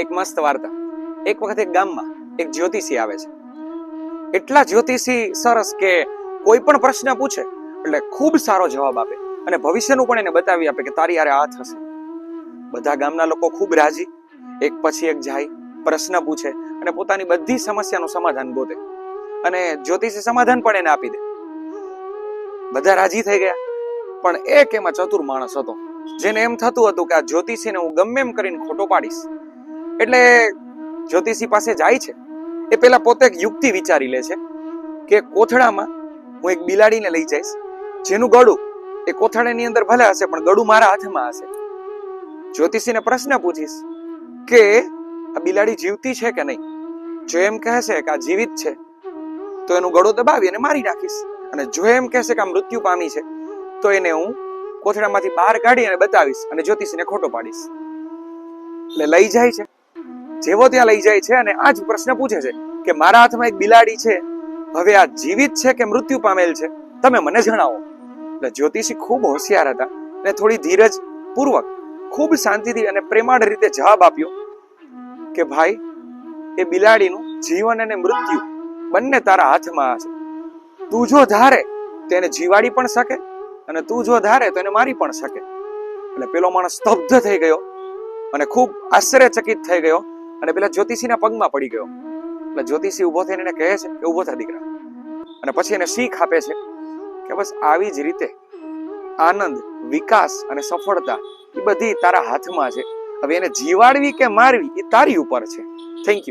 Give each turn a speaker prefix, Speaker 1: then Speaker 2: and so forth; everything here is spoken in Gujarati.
Speaker 1: એક મસ્ત વાર્તા. એક વખત એક ગામમાં એક જ્યોતિષી આવે છે. એટલા જ્યોતિષી સરસ કે કોઈ પણ પ્રશ્ન પૂછે એટલે ખૂબ સારો જવાબ આપે અને ભવિષ્યનું પણ એને બતાવી આપે કે તારી હારે આ થશે. બધા ગામના લોકો ખૂબ રાજી. એક પછી એક જાય, પ્રશ્ન પૂછે અને પોતાની બધી સમસ્યાનું સમાધાન ગોતે અને જ્યોતિષી સમાધાન પણ એને આપી દે. બધા રાજી થઈ ગયા. પણ એક એમાં ચતુર માણસ હતો જેને એમ થતું હતું કે આ જ્યોતિષીને હું ગમે એમ કરીને ખોટો પાડીશ. એટલે જ્યોતિષી પાસે જાય છે. એ પેલા પોતે એક યુક્તિ વિચારી લે છે કે કોથળામાં હું એક બિલાડીને લઈ જઈશ, જેનું ગળું એ કોથળાની અંદર ભલે હશે પણ ગળું મારા હાથમાં હશે. જ્યોતિષીને પ્રશ્ન પૂછીશ કે આ બિલાડી જીવતી છે કે નહીં. જો એમ કહેશે કે આ જીવિત છે તો એનું ગળું દબાવી અને મારી નાખીશ, અને જો એમ કહેશે કે આ મૃત્યુ પામી છે તો એને હું કોથળામાંથી બહાર કાઢી અને બતાવીશ અને જ્યોતિષીને ખોટો પાડીશ. એટલે લઈ જાય છે. જેવો ત્યાં લઈ જાય છે અને આ જ પ્રશ્ન પૂછે છે કે મારા હાથમાં એક બિલાડી છે, હવે આ જીવિત છે કે મૃત્યુ પામેલ છે, તમે મને જણાવો. એટલે જ્યોતિષી ખૂબ હોશિયાર હતા અને થોડી ધીરજ પૂર્વક ખૂબ શાંતિથી અને પ્રેમાળ રીતે જવાબ આપ્યો કે ભાઈ, એ બિલાડીનું જીવન અને મૃત્યુ બંને તારા હાથમાં છે. તું જો ધારે તો એને જીવાડી પણ શકે અને તું જો ધારે તો એને મારી પણ શકે. એટલે પેલો માણસ સ્તબ્ધ થઈ ગયો અને ખૂબ આશ્ચર્યચકિત થઈ ગયો અને પેલા જ્યોતિષીના પગમાં પડી ગયો. એટલે જ્યોતિષી ઉભો થઈને એને કહે છે કે ઉભો થા દીકરા, અને પછી એને શીખ આપે છે કે બસ આવી જ રીતે આનંદ, વિકાસ અને સફળતા એ બધી તારા હાથમાં છે. હવે એને જીવાડવી કે મારવી એ તારી ઉપર છે. Thank you.